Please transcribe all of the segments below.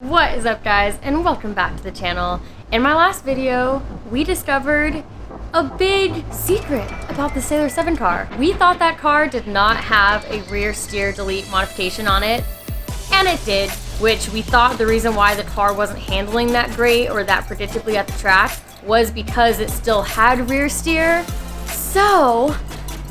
What is up, guys, and welcome back to the channel. In my last video, we discovered a big secret about the Sailor 7 car. We thought that car did not have a rear steer delete modification on it, and it did, which we thought the reason why the car wasn't handling that great or that predictably at the track was because it still had rear steer. So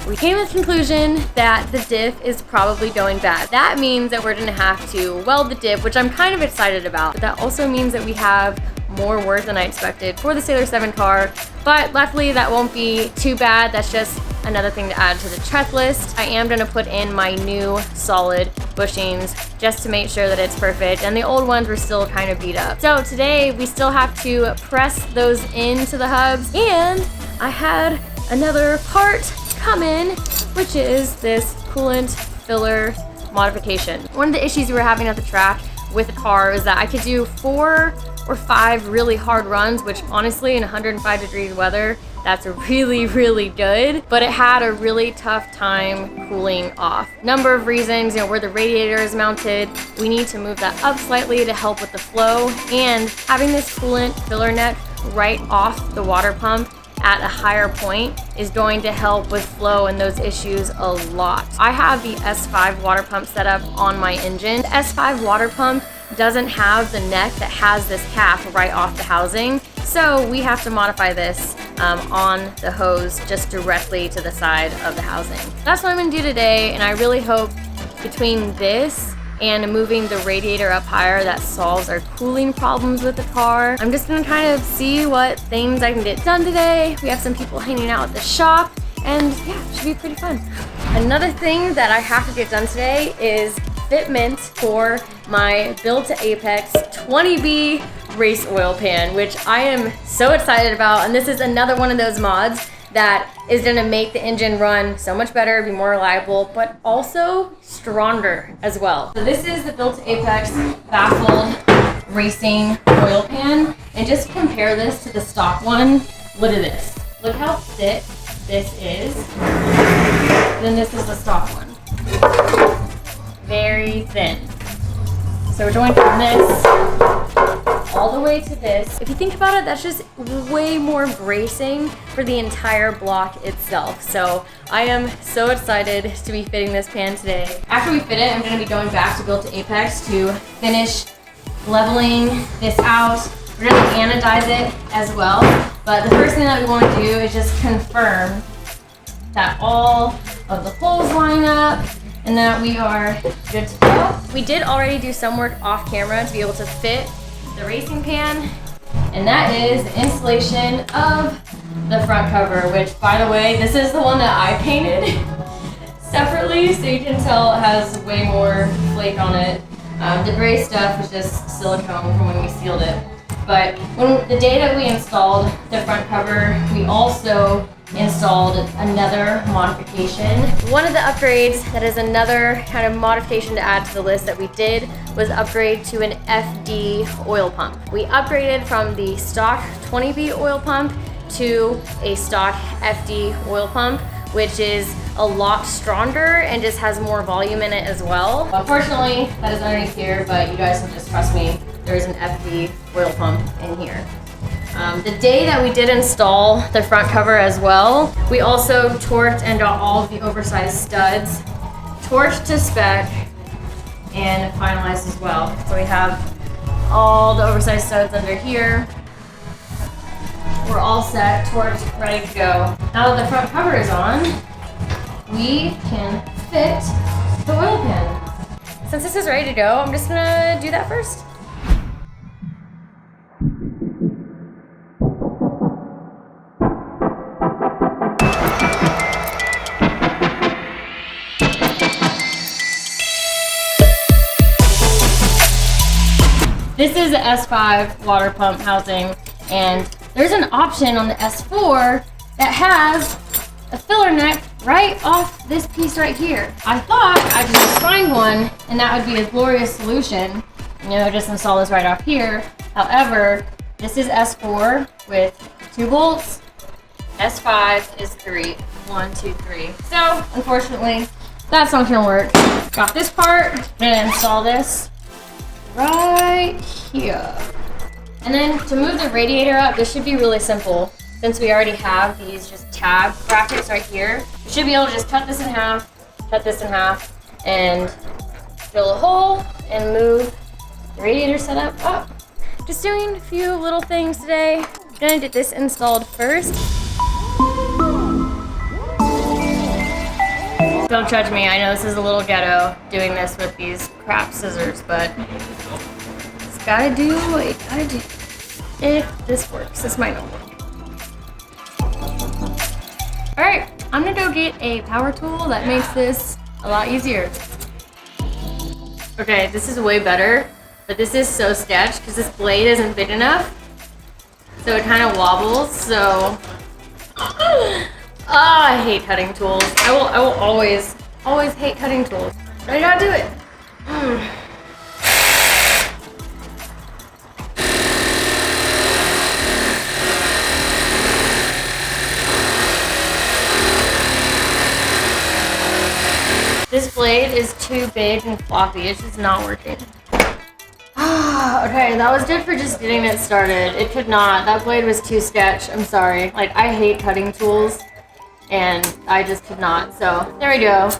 we came to the conclusion that the diff is probably going bad. That means that we're gonna have to weld the diff, which I'm kind of excited about. But that also means that we have more work than I expected for the Sailor 7 car. But luckily that won't be too bad. That's just another thing to add to the checklist. I am gonna put in my new solid bushings just to make sure that it's perfect. And the old ones were still kind of beat up. So today we still have to press those into the hubs. And I had another part come in, which is this coolant filler modification. One of the issues we were having at the track with the car is that I could do 4 or 5 really hard runs, which honestly in 105 degrees weather, that's really good, but it had a really tough time cooling off. Number of reasons, where the radiator is mounted, we need to move that up slightly to help with the flow, and having this coolant filler neck right off the water pump at a higher point is going to help with flow and those issues a lot. I have the S5 water pump set up on my engine. The S5 water pump doesn't have the neck that has this cap right off the housing, so we have to modify this on the hose just directly to the side of the housing. That's what I'm gonna do today, and I really hope between this and moving the radiator up higher that solves our cooling problems with the car. I'm just gonna kind of see what things I can get done today. We have some people hanging out at the shop, and yeah, it should be pretty fun. Another thing that I have to get done today is fitment for my Build to Apex 20B race oil pan, which I am so excited about, and this is another one of those mods that is gonna make the engine run so much better, be more reliable, but also stronger as well. So this is the Build to Apex baffled racing oil pan, and just compare this to the stock one. Look at this. Look how thick this is. Then this is the stock one. Very thin. So we're going from this all the way to this. If you think about it, that's just way more bracing for the entire block itself. So I am so excited to be fitting this pan today. After we fit it, I'm gonna be going back to Build to Apex to finish leveling this out. We're gonna anodize it as well. But the first thing that we wanna do is just confirm that all of the holes line up and that we are good to go. We did already do some work off camera to be able to fit the racing pan, and that is the installation of the front cover, which, by the way, this is the one that I painted separately, so you can tell it has way more flake on it. The gray stuff was just silicone from when we sealed it. But when the day that we installed the front cover, we also installed another modification. One of the upgrades that is another kind of modification to add to the list that we did was upgrade to an FD oil pump. We upgraded from the stock 20B oil pump to a stock FD oil pump, which is a lot stronger and just has more volume in it as well. Unfortunately, that is underneath here, but you guys can just trust me, there is an FD oil pump in here. The day that we did install the front cover as well, we also torqued and got all of the oversized studs torqued to spec and finalized as well. So we have all the oversized studs under here. We're all set, torqued, ready to go. Now that the front cover is on, we can fit the oil pan. Since this is ready to go, I'm just gonna do that first. This is the S5 water pump housing, and there's an option on the S4 that has a filler neck right off this piece right here. I thought I could just find one and that would be a glorious solution. Just install this right off here. However, this is S4 with 2 bolts. S5 is 3. 1, 2, 3. So, unfortunately, that's not gonna work. Got this part, gonna install this right here. And then to move the radiator up, this should be really simple. Since we already have these just tab brackets right here, you should be able to just cut this in half, and drill a hole and move the radiator setup up. Just doing a few little things today. Gonna get this installed first. Don't judge me, I know this is a little ghetto doing this with these crap scissors, but it's gotta do what you gotta do. If this works, this might not work. All right, I'm gonna go get a power tool that makes this a lot easier. Okay, this is way better, but this is so sketch because this blade isn't big enough. So it kind of wobbles, so. I hate cutting tools. I will always hate cutting tools. But I gotta do it. This blade is too big and floppy. It's just not working. Okay, that was good for just getting it started. It could not. That blade was too sketch. I'm sorry. Like, I hate cutting tools, and I just could not. So, there we go.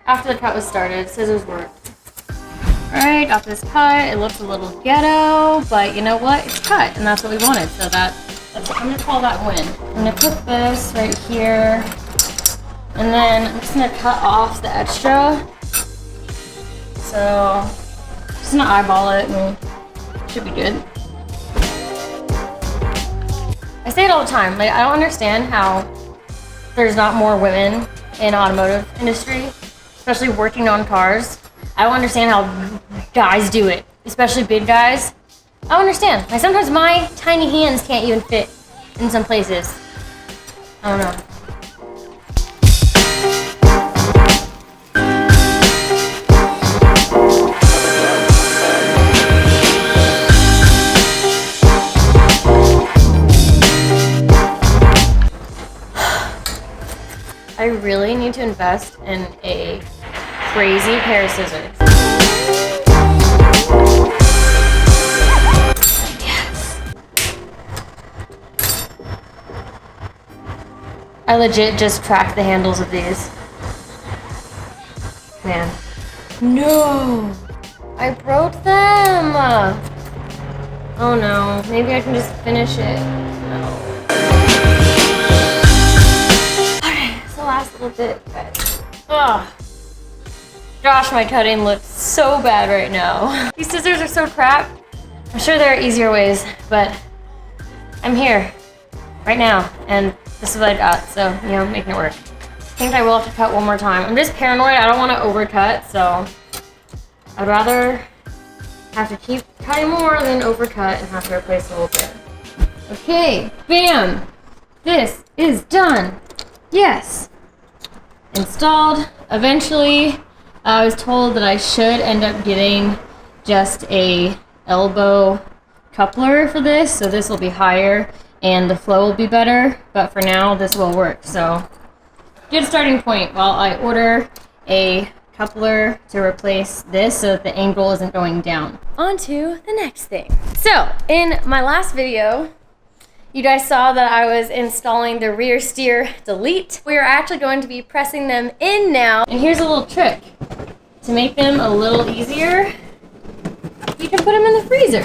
After the cut was started, scissors worked. Alright, got this cut. It looks a little ghetto, but you know what? It's cut, and that's what we wanted. So that's I'm gonna call that win. I'm gonna put this right here. And then I'm just gonna cut off the extra. So, just gonna eyeball it and it should be good. I say it all the time, like I don't understand how there's not more women in automotive industry, especially working on cars. I don't understand how guys do it, especially big guys. I don't understand. Like sometimes my tiny hands can't even fit in some places. I don't know. I really need to invest in a crazy pair of scissors. Yes. I legit just cracked the handles of these. Man. No! I broke them! Oh no, maybe I can just finish it. No. Last little bit, guys. Oh, gosh, my cutting looks so bad right now. These scissors are so crap. I'm sure there are easier ways, but I'm here right now, and this is what I got. So, you know, making it work. I think I will have to cut one more time. I'm just paranoid. I don't want to overcut, so I'd rather have to keep cutting more than overcut and have to replace a little bit. Okay, bam! This is done. Yes. Installed. Eventually, I was told that I should end up getting just a elbow coupler for this, so this will be higher and the flow will be better, but for now this will work. So good starting point while I order a coupler to replace this so that the angle isn't going down. On to the next thing. So in my last video, you guys saw that I was installing the rear steer delete. We are actually going to be pressing them in now. And here's a little trick. To make them a little easier, you can put them in the freezer.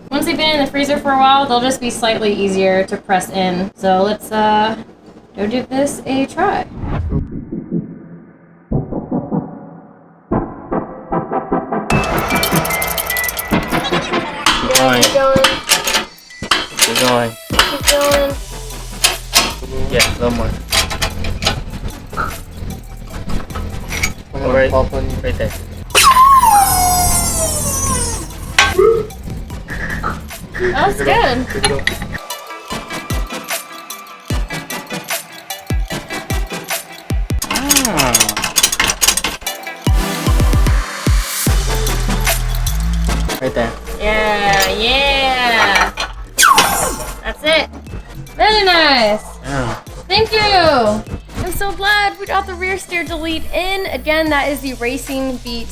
Once they've been in the freezer for a while, they'll just be slightly easier to press in. So let's go give this a try. Keep going. Keep going. Keep going. Yeah, a little more. Right there. That was good. Right there. Yeah. That's it. Really nice. Yeah. Thank you. I'm so glad we got the rear steer delete in. Again, that is the Racing Beat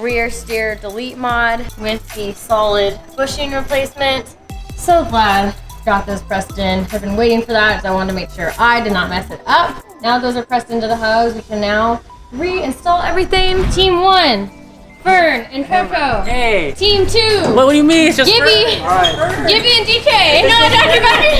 rear steer delete mod with the solid bushing replacement. So glad got those pressed in. I've been waiting for that because I wanted to make sure I did not mess it up. Now those are pressed into the hubs, we can now reinstall everything. Team 1, Fern and Coco. Hey. Team 2. What do you mean? It's just Gibby. Right. Gibby and DK. No, Dr. Butter.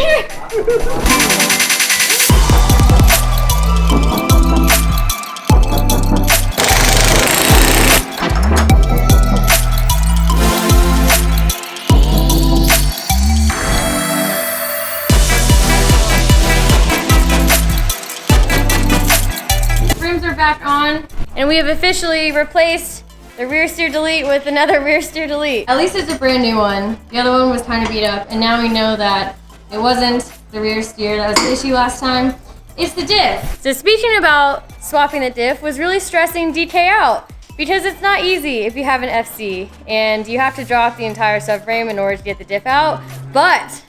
Rims are back on, and we have officially replaced the rear steer delete with another rear steer delete. At least it's a brand new one. The other one was kind of beat up, and now we know that it wasn't the rear steer that was the issue last time. It's the diff. So speaking about swapping the diff was really stressing DK out because it's not easy if you have an FC and you have to drop the entire subframe in order to get the diff out. But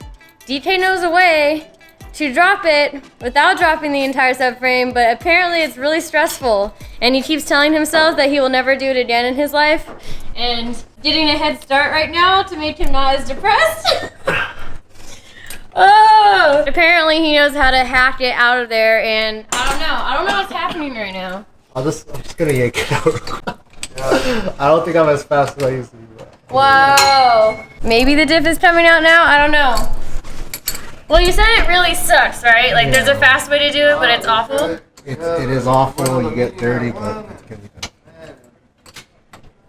DK knows a way to drop it without dropping the entire subframe, but apparently it's really stressful. And he keeps telling himself that he will never do it again in his life. And getting a head start right now to make him not as depressed. Oh! Apparently he knows how to hack it out of there, and I don't know what's happening right now. I'm just gonna yank it out. I don't think I'm as fast as I used to be. Whoa! Maybe the diff is coming out now? I don't know. Well, you said it really sucks, right? Like, there's a fast way to do it, but it's awful. It is awful. You get dirty, but it can be done.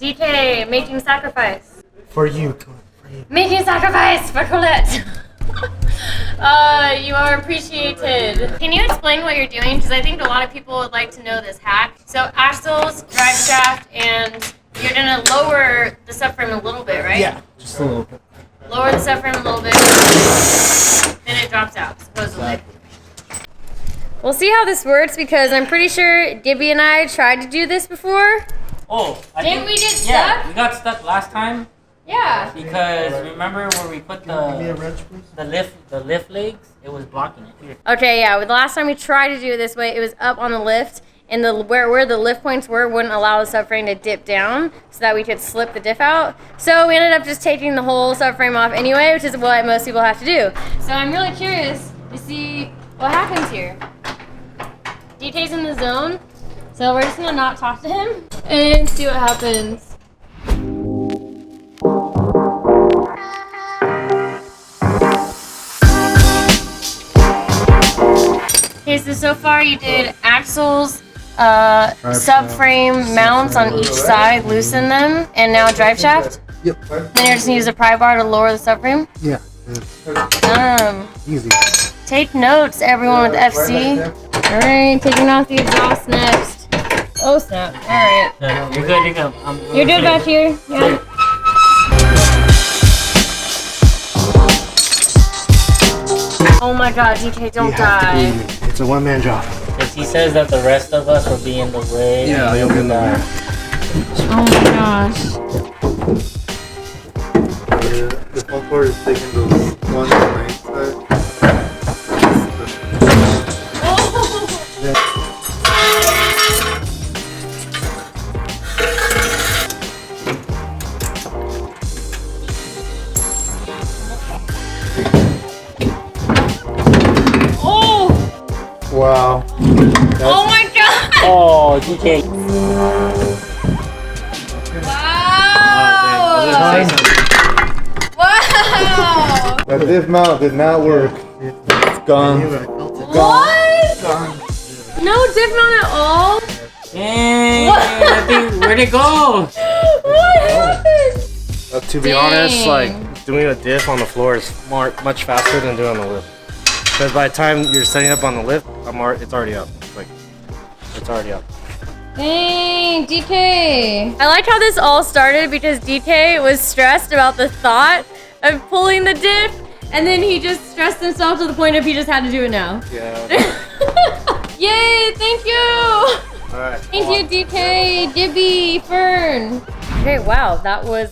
DK, making sacrifice. For you. Making sacrifice for Collete. You are appreciated. Can you explain what you're doing? Because I think a lot of people would like to know this hack. So axles, drive shaft, and you're gonna lower the subframe a little bit, right? Yeah, just a little bit. Lower the subframe a little bit, then it drops out, supposedly. We'll see how this works because I'm pretty sure Gibby and I tried to do this before. Oh, Didn't we get stuck? Yeah, we got stuck last time. Yeah. Because remember where we put the lift legs? It was blocking it here. Okay, yeah. The last time we tried to do it this way, it was up on the lift, and where the lift points were wouldn't allow the subframe to dip down so that we could slip the diff out. So we ended up just taking the whole subframe off anyway, which is what most people have to do. So I'm really curious to see what happens here. DK's in the zone, so we're just gonna not talk to him and see what happens. Okay, so far you did axles, subframe mounts on each side, loosen them, and now drive shaft? Yep. Then you're just gonna use a pry bar to lower the subframe? Yeah. Easy. Easy. Take notes, everyone with FC. Alright, taking off the exhaust next. Oh snap, alright. You're good, you're good. You're good back here? Yeah. Oh my god, DK, don't die. It's a one-man job. Because he says that the rest of us will be in the way. Yeah, you'll be in the way. Oh my gosh. The front part is taking the one on the right side. Wow. Oh my god! Oh, DK. Wow! Wow! That diff mount did not work. It's gone. What? No diff mount at all? Dang, What? that thing, where'd it go? What happened? To be honest, like doing a diff on the floor is much faster than doing the lift. Because by the time you're setting up on the lift, it's already up. It's already up. Dang, DK. I like how this all started because DK was stressed about the thought of pulling the diff, and then he just stressed himself to the point of he just had to do it now. Yeah. Yay, thank you. All right. Thank you, DK, Gibby, Fern. Okay, wow, that was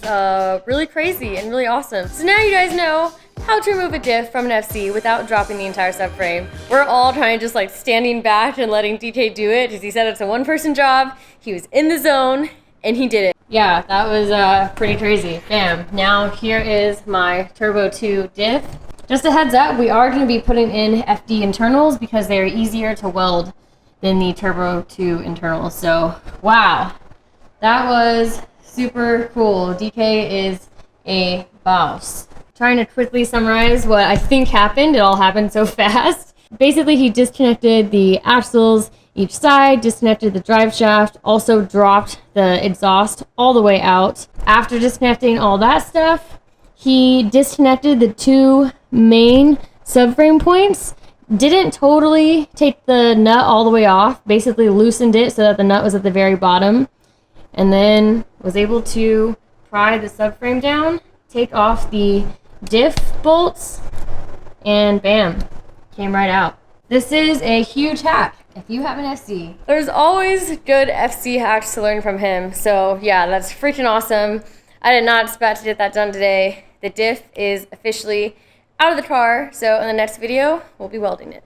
really crazy and really awesome. So now you guys know how to remove a diff from an FC without dropping the entire subframe. We're all trying to just like standing back and letting DK do it because he said it's a one-person job. He was in the zone and he did it. Yeah, that was pretty crazy. Bam. Now here is my Turbo 2 diff. Just a heads up, we are going to be putting in FD internals because they are easier to weld than the Turbo 2 internals. So, wow. That was super cool. DK is a boss. Trying to quickly summarize what I think happened. It all happened so fast. Basically, he disconnected the axles each side, disconnected the drive shaft, also dropped the exhaust all the way out. After disconnecting all that stuff, he disconnected the two main subframe points, didn't totally take the nut all the way off, basically loosened it so that the nut was at the very bottom, and then was able to pry the subframe down, take off the diff bolts, and bam, came right out. This is a huge hack if you have an FC. There's always good FC hacks to learn from him, so yeah, that's freaking awesome. I did not expect to get that done today. The diff is officially out of the car, so in the next video, we'll be welding it.